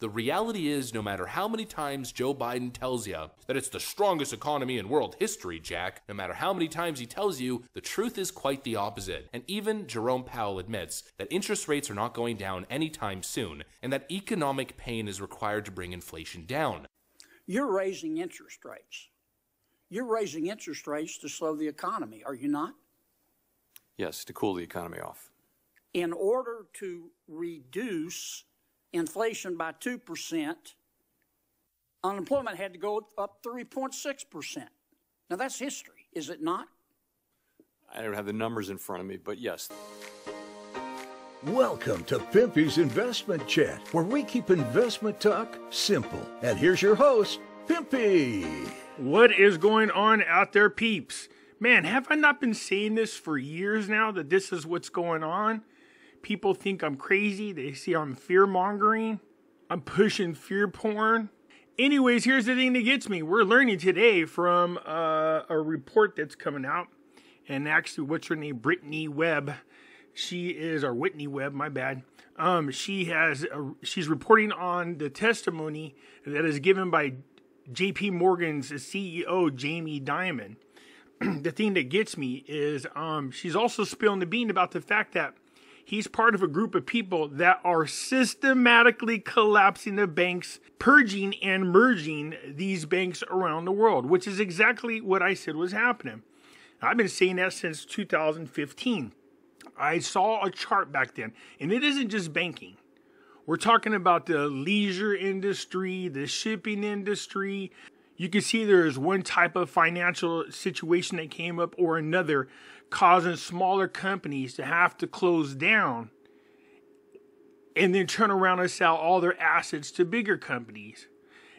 The reality is, no matter how many times Joe Biden tells you that it's the strongest economy in world history, Jack, no matter how many times he tells you, the truth is quite the opposite. And even Jerome Powell admits that interest rates are not going down anytime soon, and that economic pain is required to bring inflation down. You're raising interest rates. You're raising interest rates to slow the economy, are you not? Yes, to cool the economy off. In order to reduce inflation by 2%, unemployment had to go up 3.6%. Now that's history, is it not? I don't have the numbers in front of me, but yes. Welcome to Pimpy's Investment Chat, where we keep investment talk simple. And here's your host, Pimpy. What is going on out there, peeps? Man, have I not been saying this for years now, that this is what's going on? People think I'm crazy. They see I'm fear-mongering. I'm pushing fear porn. Anyways, here's the thing that gets me. We're learning today from a report that's coming out. And actually, what's her name? Brittany Webb. She is, or Whitney Webb, my bad. She's reporting on the testimony that is given by JP Morgan's CEO, Jamie Dimon. The thing that gets me is she's also spilling the bean about the fact that he's part of a group of people that are systematically collapsing the banks, purging and merging these banks around the world, which is exactly what I said was happening. I've been saying that since 2015. I saw a chart back then, and it isn't just banking. We're talking about the leisure industry, the shipping industry. You can see there is one type of financial situation that came up or another, causing smaller companies to have to close down and then turn around and sell all their assets to bigger companies.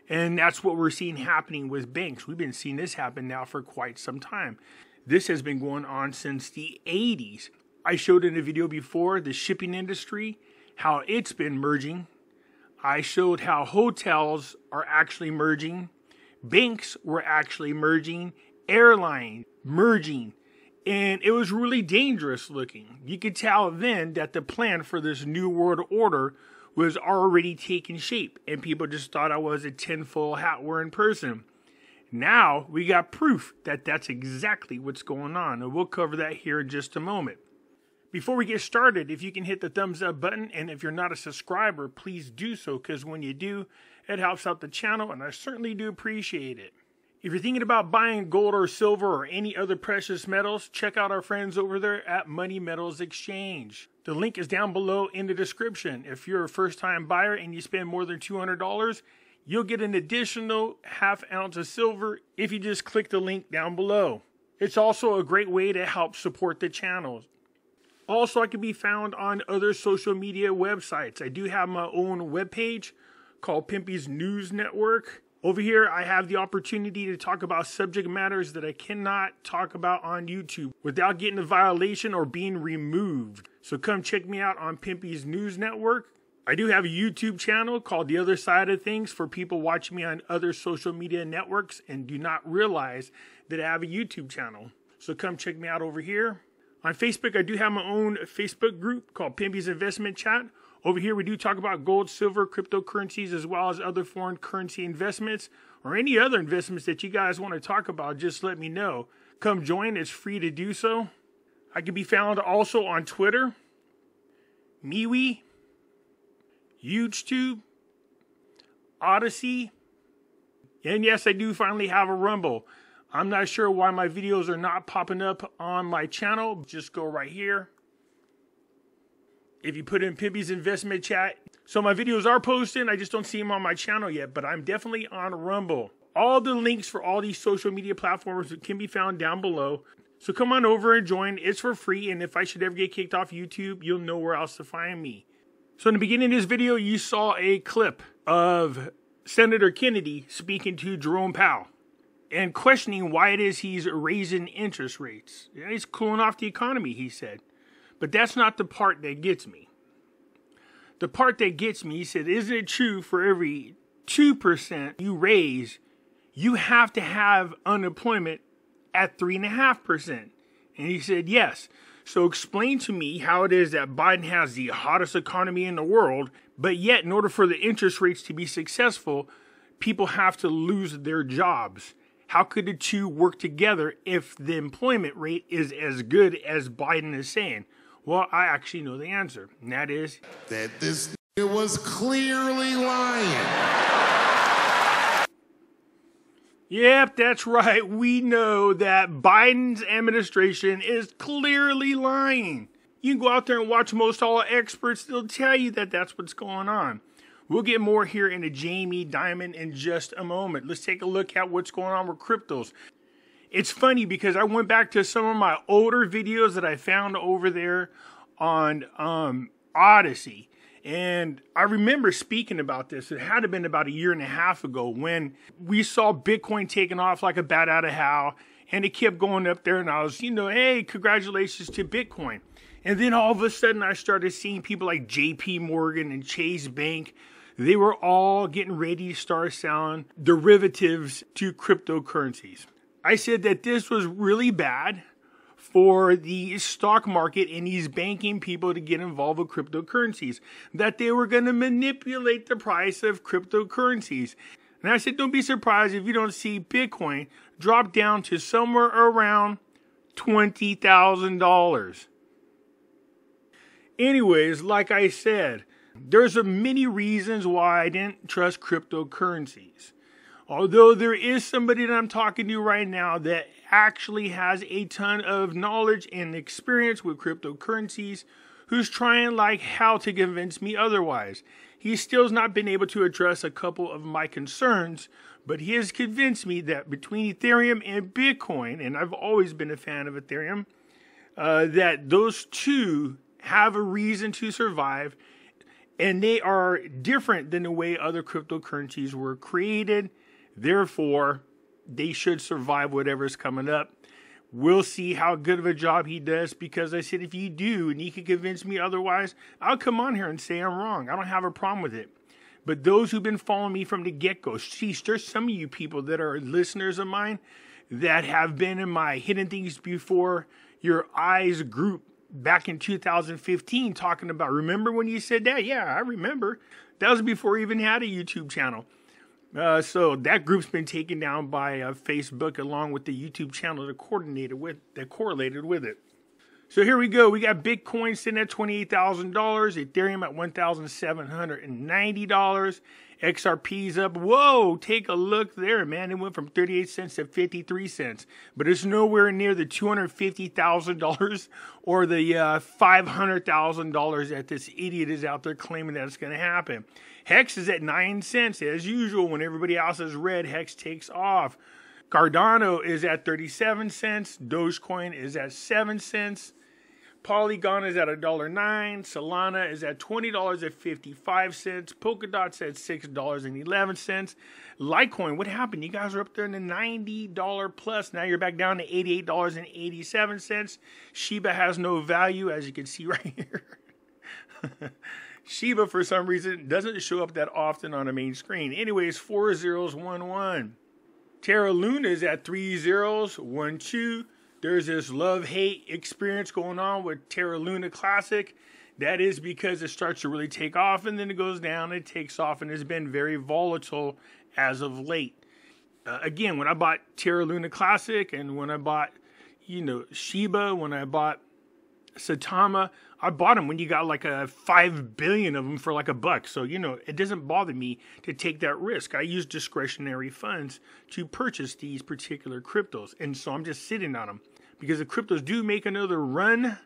And that's what we're seeing happening with banks. We've been seeing this happen now for quite some time. This has been going on since the 80s. I showed in a video before the shipping industry, how it's been merging. I showed how hotels are actually merging. Banks were actually merging. Airline merging. And it was really dangerous looking. You could tell then that the plan for this new world order was already taking shape. And people just thought I was a tinfoil hat wearing person. Now we got proof that that's exactly what's going on. And we'll cover that here in just a moment. Before we get started, if you can hit the thumbs up button, and if you're not a subscriber, please do so, because when you do, it helps out the channel, and I certainly do appreciate it. If you're thinking about buying gold or silver or any other precious metals, check out our friends over there at Money Metals Exchange. The link is down below in the description. If you're a first-time buyer and you spend more than $200, you'll get an additional ½ ounce of silver if you just click the link down below. It's also a great way to help support the channel. Also, I can be found on other social media websites. I do have my own webpage called Pimpy's News Network. Over here, I have the opportunity to talk about subject matters that I cannot talk about on YouTube without getting a violation or being removed. So come check me out on Pimpy's News Network. I do have a YouTube channel called The Other Side of Things for people watching me on other social media networks and do not realize that I have a YouTube channel. So come check me out over here. On Facebook, I do have my own Facebook group called Pimpy's Investment Chat. Over here, we do talk about gold, silver, cryptocurrencies, as well as other foreign currency investments or any other investments that you guys want to talk about. Just let me know. Come join. It's free to do so. I can be found also on Twitter, MeWe, YouTube, Odyssey, and yes, I do finally have a Rumble. I'm not sure why my videos are not popping up on my channel. Just go right here. If you put in Pimpy's Investment Chat. So my videos are posted. I just don't see them on my channel yet, but I'm definitely on Rumble. All the links for all these social media platforms can be found down below. So come on over and join. It's for free. And if I should ever get kicked off YouTube, you'll know where else to find me. So in the beginning of this video, you saw a clip of Senator Kennedy speaking to Jerome Powell and questioning why it is he's raising interest rates. Yeah, he's cooling off the economy, he said. But that's not the part that gets me. The part that gets me, he said, isn't it true for every 2% you raise, you have to have unemployment at 3.5%? And he said, yes. So explain to me how it is that Biden has the hottest economy in the world, but yet in order for the interest rates to be successful, people have to lose their jobs. How could the two work together if the employment rate is as good as Biden is saying? Well, I actually know the answer, and that is that this was clearly lying. Yep, that's right. We know that Biden's administration is clearly lying. You can go out there and watch most all experts. They'll tell you that that's what's going on. We'll get more here into Jamie Dimon in just a moment. Let's take a look at what's going on with cryptos. It's funny because I went back to some of my older videos that I found over there on Odyssey. And I remember speaking about this. It had to have been about a year and a half ago when we saw Bitcoin taking off like a bat out of hell. And it kept going up there. And I was, hey, congratulations to Bitcoin. And then all of a sudden I started seeing people like JP Morgan and Chase Bank. They were all getting ready to start selling derivatives to cryptocurrencies. I said that this was really bad for the stock market and these banking people to get involved with cryptocurrencies, that they were going to manipulate the price of cryptocurrencies. And I said, don't be surprised if you don't see Bitcoin drop down to somewhere around $20,000. Anyways, like I said, there's many reasons why I didn't trust cryptocurrencies. Although there is somebody that I'm talking to right now that actually has a ton of knowledge and experience with cryptocurrencies who's trying like hell to convince me otherwise. He still's not been able to address a couple of my concerns, but he has convinced me that between Ethereum and Bitcoin, and I've always been a fan of Ethereum, that those two have a reason to survive, and they are different than the way other cryptocurrencies were created. Therefore, they should survive whatever's coming up. We'll see how good of a job he does, because I said if you do and you can convince me otherwise, I'll come on here and say I'm wrong. I don't have a problem with it. But those who've been following me from the get-go, sheesh, there's some of you people that are listeners of mine that have been in my Hidden Things Before Your Eyes group back in 2015 talking about, remember when you said that? Yeah, I remember. That was before I even had a YouTube channel. So that group's been taken down by Facebook along with the YouTube channel that correlated with it. So here we go. We got Bitcoin sitting at $28,000, Ethereum at $1,790, XRP's up. Whoa, take a look there, man. It went from 38 cents to 53 cents. But it's nowhere near the $250,000 or the $500,000 that this idiot is out there claiming that it's going to happen. Hex is at 9 cents. As usual, when everybody else is red, Hex takes off. Cardano is at 37 cents. Dogecoin is at 7 cents. Polygon is at $1.09. Solana is at $20.55. Polkadot's at $6.11. Litecoin, what happened? You guys are up there in the $90 plus. Now you're back down to $88.87. Shiba has no value, as you can see right here. Shiba, for some reason, doesn't show up that often on the main screen. Anyways, 4011. Terra Luna is at 3012. There's this love-hate experience going on with Terra Luna Classic. That is because it starts to really take off, and then it goes down, it takes off, and it's been very volatile as of late. Again, when I bought Terra Luna Classic, and when I bought, Shiba, when I bought Saitama, I bought them when you got like 5 billion of them for like $1. So, it doesn't bother me to take that risk. I use discretionary funds to purchase these particular cryptos. And so I'm just sitting on them. Because if cryptos do make another run,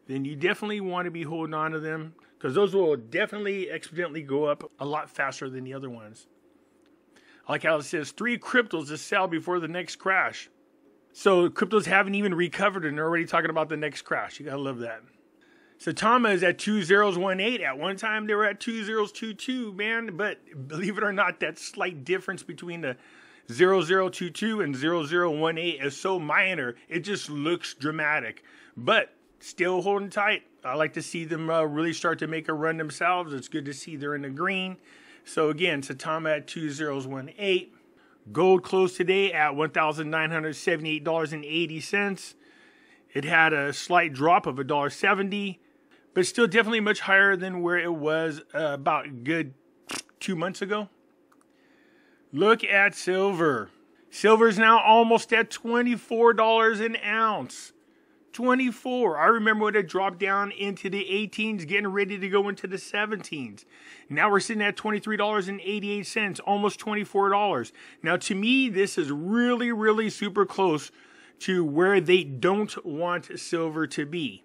then you definitely want to be holding on to them. Because those will definitely exponentially go up a lot faster than the other ones. I like how it says 3 cryptos to sell before the next crash. So cryptos haven't even recovered and they're already talking about the next crash. You gotta love that. Saitama is at 2018. At one time they were at 2022, man. But believe it or not, that slight difference between the 0022 and 0018 is so minor. It just looks dramatic. But still holding tight. I like to see them really start to make a run themselves. It's good to see they're in the green. So again, Saitama at 2018. Gold closed today at $1,978.80. It had a slight drop of $1.70, but still definitely much higher than where it was about a good 2 months ago. Look at silver. Silver is now almost at $24 an ounce. 24. I remember when it dropped down into the 18s, getting ready to go into the 17s. Now we're sitting at $23.88, almost $24. Now to me, this is really, really super close to where they don't want silver to be.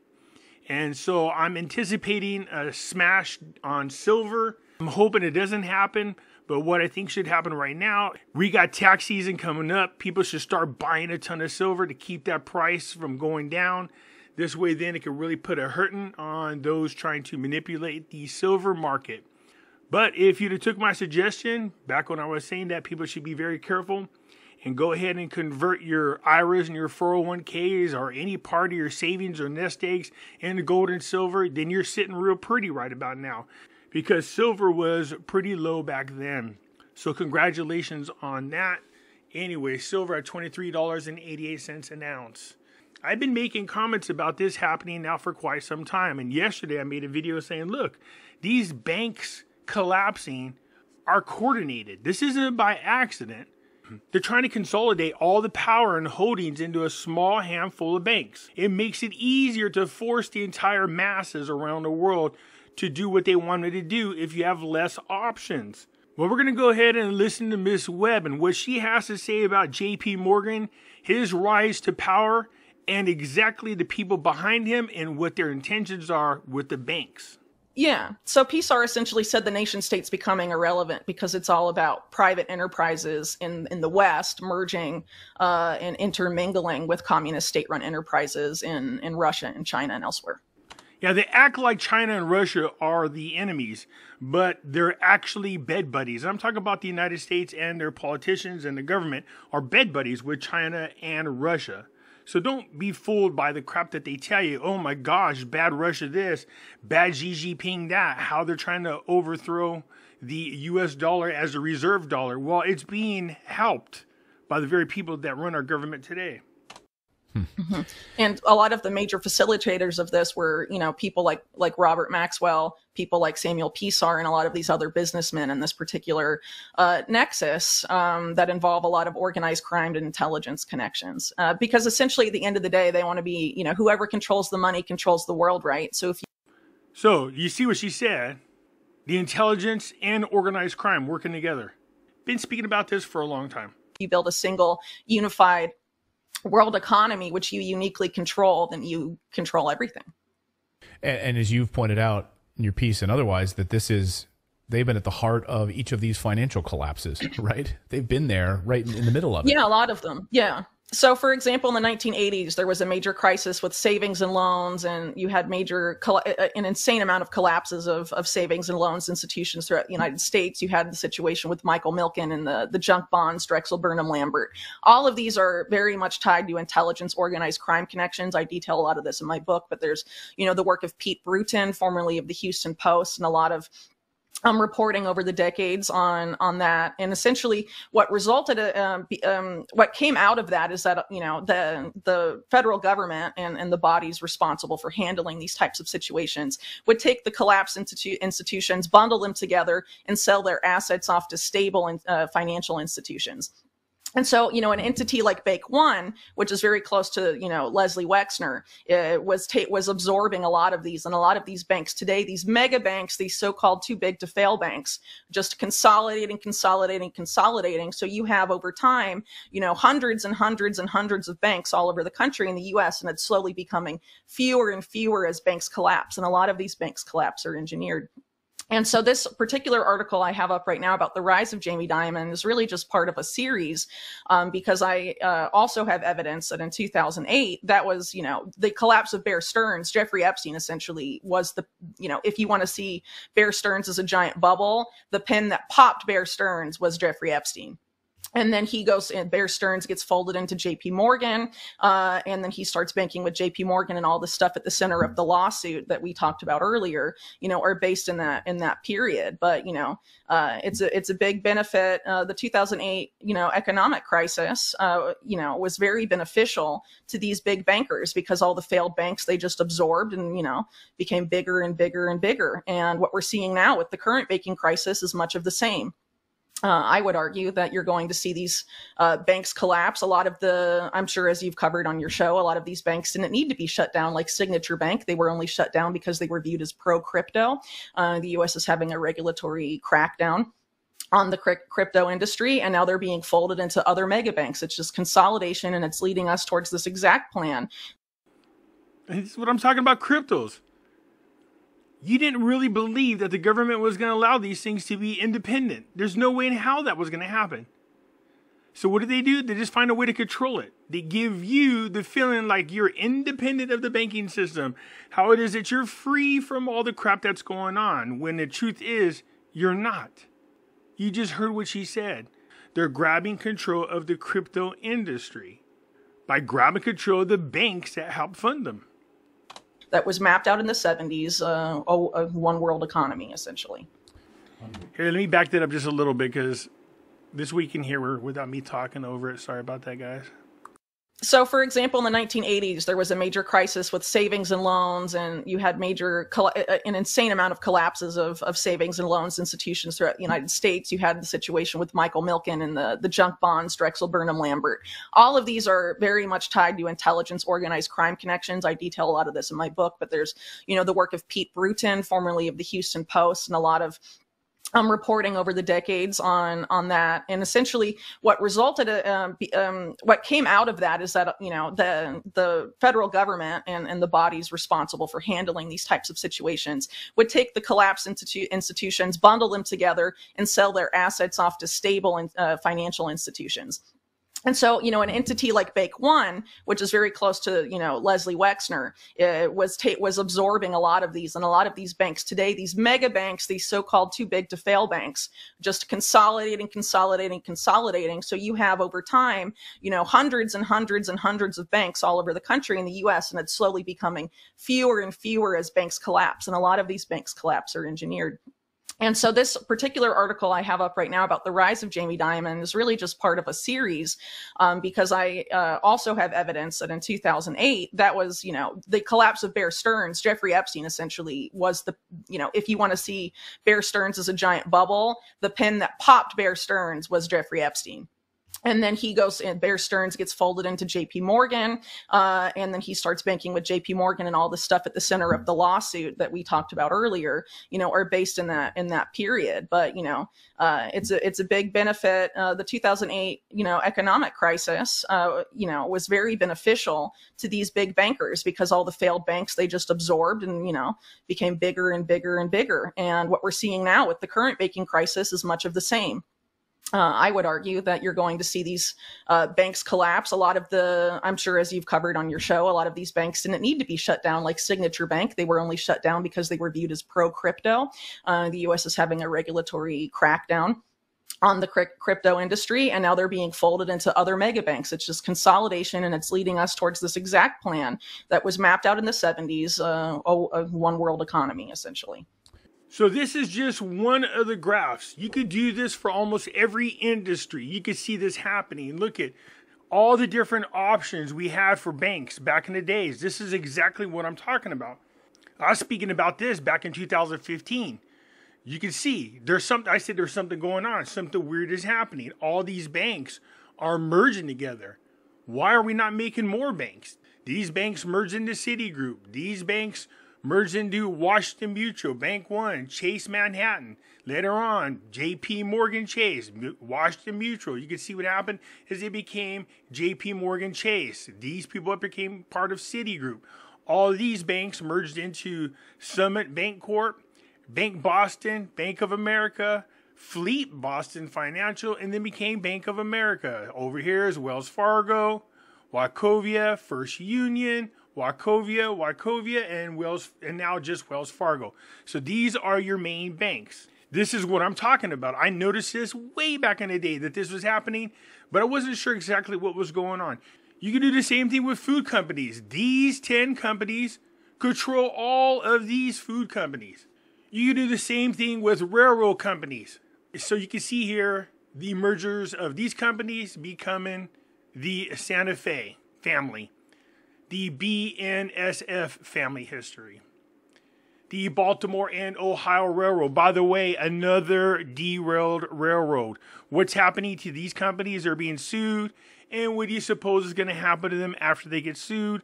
And so I'm anticipating a smash on silver. I'm hoping it doesn't happen. But what I think should happen right now, we got tax season coming up. People should start buying a ton of silver to keep that price from going down. This way, then it can really put a hurting on those trying to manipulate the silver market. But if you'd have took my suggestion back when I was saying that people should be very careful and go ahead and convert your IRAs and your 401ks or any part of your savings or nest eggs into gold and silver, then you're sitting real pretty right about now. Because silver was pretty low back then. So congratulations on that. Anyway, silver at $23.88 an ounce. I've been making comments about this happening now for quite some time. And yesterday I made a video saying, look, these banks collapsing are coordinated. This isn't by accident. They're trying to consolidate all the power and holdings into a small handful of banks. It makes it easier to force the entire masses around the world to do what they wanted to do if you have less options. Well, we're going to go ahead and listen to Miss Webb and what she has to say about JP Morgan, his rise to power, and exactly the people behind him and what their intentions are with the banks. Yeah. So PSAR essentially said the nation state's becoming irrelevant because it's all about private enterprises in the West merging and intermingling with communist state-run enterprises in Russia and China and elsewhere. Yeah, they act like China and Russia are the enemies, but they're actually bed buddies. I'm talking about the United States and their politicians and the government are bed buddies with China and Russia. So don't be fooled by the crap that they tell you. Oh my gosh, bad Russia this, bad Xi Jinping that, how they're trying to overthrow the US dollar as a reserve dollar. Well, it's being helped by the very people that run our government today. Mm-hmm. And a lot of the major facilitators of this were, you know, people like Robert Maxwell, people like Samuel Pisar, and a lot of these other businessmen in this particular nexus that involve a lot of organized crime and intelligence connections. Because essentially, at the end of the day, they want to be, you know, whoever controls the money controls the world, right? So you see what she said, the intelligence and organized crime working together. Been speaking about this for a long time. You build a single unified world economy, which you uniquely control, then you control everything. And as you've pointed out in your piece and otherwise, that they've been at the heart of each of these financial collapses, right? They've been there right in the middle of it. Yeah, a lot of them. Yeah. So, for example, in the 1980s, there was a major crisis with savings and loans, and you had an insane amount of collapses of savings and loans institutions throughout the United States. You had the situation with Michael Milken and the junk bonds, Drexel, Burnham, Lambert. All of these are very much tied to intelligence, organized crime connections. I detail a lot of this in my book, but there's, you know, the work of Pete Bruton, formerly of the Houston Post, and a lot of reporting over the decades on that. And essentially what resulted, what came out of that is that, you know, the federal government and the bodies responsible for handling these types of situations would take the collapsed institutions, bundle them together, and sell their assets off to stable financial institutions. And so, you know, an entity like Bank One, which is very close to, you know, Leslie Wexner, was absorbing a lot of these. And a lot of these banks today, these mega banks, these so-called too big to fail banks, just consolidating. So you have over time, you know, hundreds and hundreds and hundreds of banks all over the country in the U.S. And it's slowly becoming fewer and fewer as banks collapse. And a lot of these banks collapse are engineered. And so this particular article I have up right now about the rise of Jamie Dimon is really just part of a series because I also have evidence that in 2008, that was, you know, the collapse of Bear Stearns. Jeffrey Epstein essentially was the, you know, if you want to see Bear Stearns as a giant bubble, the pin that popped Bear Stearns was Jeffrey Epstein. And then he goes and Bear Stearns gets folded into JP Morgan. And then he starts banking with JP Morgan, and all the stuff at the center of the lawsuit that we talked about earlier, are based in that period. But, it's a big benefit. The 2008, economic crisis, was very beneficial to these big bankers because all the failed banks they just absorbed and, became bigger and bigger and bigger. And what we're seeing now with the current banking crisis is much of the same. I would argue that you're going to see these banks collapse. A lot of I'm sure as you've covered on your show, a lot of these banks didn't need to be shut down like Signature Bank. They were only shut down because they were viewed as pro-crypto. The U.S. is having a regulatory crackdown on the crypto industry, and now they're being folded into other mega banks. It's just consolidation, and it's leading us towards this exact plan. And this is what I'm talking about, cryptos. You didn't really believe that the government was going to allow these things to be independent. There's no way in how that was going to happen. So what do? They just find a way to control it. They give you the feeling like you're independent of the banking system. How it is that you're free from all the crap that's going on, when the truth is you're not. You just heard what she said. They're grabbing control of the crypto industry by grabbing control of the banks that help fund them. That was mapped out in the 70s, a one world economy, essentially. Here, let me back that up just a little bit, because this week in here, without me talking over it, sorry about that, guys. So, for example, in the 1980s, there was a major crisis with savings and loans, and you had an insane amount of collapses of savings and loans institutions throughout the United States. You had the situation with Michael Milken and the junk bonds, Drexel, Burnham, Lambert. All of these are very much tied to intelligence, organized crime connections. I detail a lot of this in my book, but there's, the work of Pete Bruton, formerly of the Houston Post, and a lot of reporting over the decades on that. And essentially what resulted, what came out of that is that, the federal government and the bodies responsible for handling these types of situations would take the collapsed institutions, bundle them together, and sell their assets off to stable financial institutions. And so, an entity like Bank One, which is very close to, Leslie Wexner, was absorbing a lot of these. And a lot of these banks today, these mega banks, these so-called too big to fail banks, just consolidating. So you have over time, hundreds and hundreds and hundreds of banks all over the country in the U.S. And it's slowly becoming fewer and fewer as banks collapse. And a lot of these banks collapse are engineered. And so this particular article I have up right now about the rise of Jamie Dimon is really just part of a series, because I also have evidence that in 2008, that was, the collapse of Bear Stearns. Jeffrey Epstein essentially was the, if you want to see Bear Stearns as a giant bubble, the pin that popped Bear Stearns was Jeffrey Epstein. And then he goes and Bear Stearns gets folded into JP Morgan. And then he starts banking with JP Morgan, and all the stuff at the center of the lawsuit that we talked about earlier, are based in that period. But, it's a big benefit. The 2008, economic crisis, was very beneficial to these big bankers because all the failed banks they just absorbed and, became bigger and bigger and bigger. And what we're seeing now with the current banking crisis is much of the same. I would argue that you're going to see these banks collapse. A lot of I'm sure as you've covered on your show, a lot of these banks didn't need to be shut down like Signature Bank. They were only shut down because they were viewed as pro-crypto. The U.S. is having a regulatory crackdown on the crypto industry, and now they're being folded into other mega banks. It's just consolidation, and it's leading us towards this exact plan that was mapped out in the 70s, a one world economy, essentially. So this is just one of the graphs. You could do this for almost every industry. You could see this happening. Look at all the different options we had for banks back in the days. This is exactly what I'm talking about. I was speaking about this back in 2015. You can see there's something going on. Something weird is happening. All these banks are merging together. Why are we not making more banks? These banks merged into Citigroup. These banks merged into Washington Mutual, Bank One, Chase Manhattan. Later on, JP Morgan Chase, Washington Mutual. You can see what happened as it became JP Morgan Chase. These people became part of Citigroup. All of these banks merged into Summit Bank Corp, Bank Boston, Bank of America, Fleet Boston Financial, and then became Bank of America. Over here is Wells Fargo, Wachovia, First Union, Wachovia, and now just Wells Fargo. So these are your main banks. This is what I'm talking about. I noticed this way back in the day that this was happening, but I wasn't sure exactly what was going on. You can do the same thing with food companies. These 10 companies control all of these food companies. You can do the same thing with railroad companies. So you can see here the mergers of these companies becoming the Santa Fe family, the BNSF family history, the Baltimore and Ohio Railroad. By the way, another derailed railroad. What's happening to these companies? They're being sued. And what do you suppose is going to happen to them after they get sued?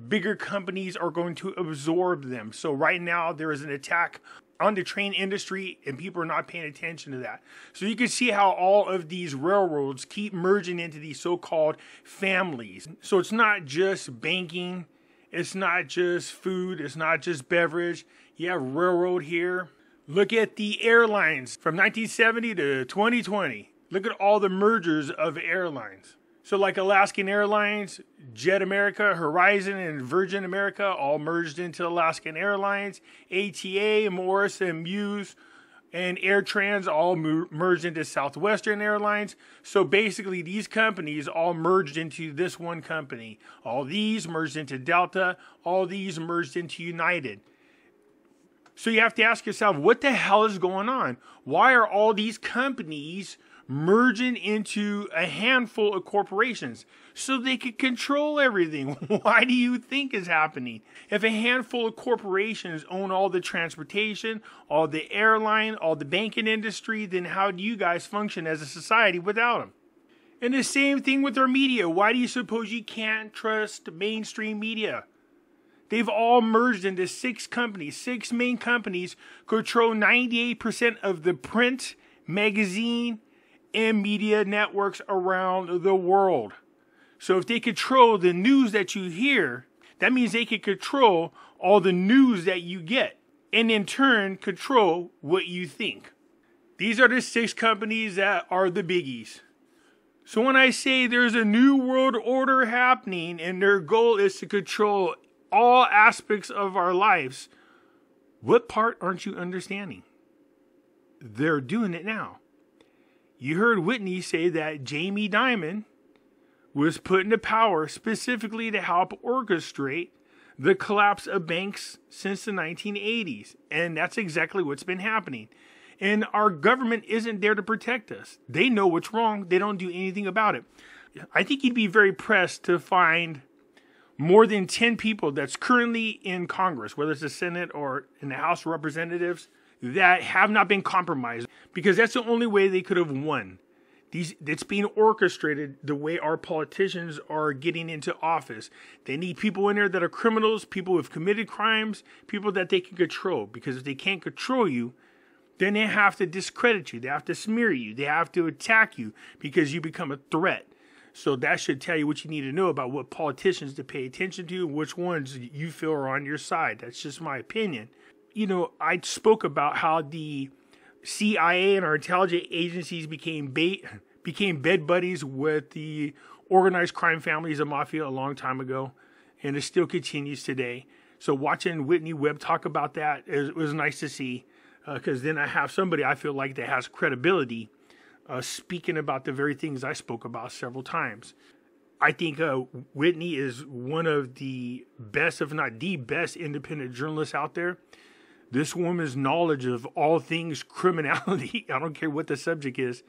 Bigger companies are going to absorb them. So right now there is an attack on the train industry and people are not paying attention to that. So you can see how all of these railroads keep merging into these so-called families. So it's not just banking. It's not just food. It's not just beverage. You have railroad here. Look at the airlines from 1970 to 2020. Look at all the mergers of airlines. So like Alaskan Airlines, Jet America, Horizon, and Virgin America all merged into Alaskan Airlines. ATA, Morris, and Muse, and AirTrans all merged into Southwestern Airlines. So basically these companies all merged into this one company. All these merged into Delta. All these merged into United. So you have to ask yourself, what the hell is going on? Why are all these companies merging into a handful of corporations so they can control everything? Why do you think is happening? If a handful of corporations own all the transportation, all the airline, all the banking industry, then how do you guys function as a society without them? And the same thing with our media. Why do you suppose you can't trust mainstream media? They've all merged into 6 companies. 6 main companies control 98% of the print, magazine, and media networks around the world. So if they control the news that you hear, that means they can control all the news that you get, and in turn control what you think. These are the 6 companies that are the biggies. So when I say there's a new world order happening and their goal is to control all aspects of our lives, what part aren't you understanding? They're doing it now. You heard Whitney say that Jamie Dimon was put into power specifically to help orchestrate the collapse of banks since the 1980s. And that's exactly what's been happening. And our government isn't there to protect us. They know what's wrong. They don't do anything about it. I think you'd be very pressed to find more than 10 people that's currently in Congress, whether it's the Senate or in the House of Representatives, that have not been compromised, because that's the only way they could have won. It's being orchestrated the way our politicians are getting into office. They need people in there that are criminals, people who have committed crimes, people that they can control. Because if they can't control you, then they have to discredit you. They have to smear you. They have to attack you because you become a threat. So that should tell you what you need to know about what politicians to pay attention to, which ones you feel are on your side. That's just my opinion. You know, I spoke about how the CIA and our intelligence agencies became bed buddies with the organized crime families of mafia a long time ago, and it still continues today. So watching Whitney Webb talk about that, it was nice to see, because then I have somebody I feel like that has credibility speaking about the very things I spoke about several times. I think Whitney is one of the best, if not the best, independent journalists out there. This woman's knowledge of all things criminality, I don't care what the subject is,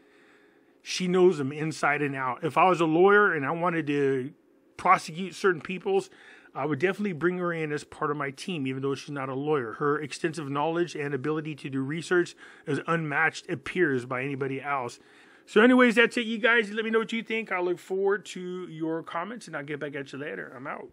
she knows them inside and out. If I was a lawyer and I wanted to prosecute certain peoples, I would definitely bring her in as part of my team, even though she's not a lawyer. Her extensive knowledge and ability to do research is unmatched, it appears, by anybody else. So anyways, that's it, you guys. Let me know what you think. I look forward to your comments, and I'll get back at you later. I'm out.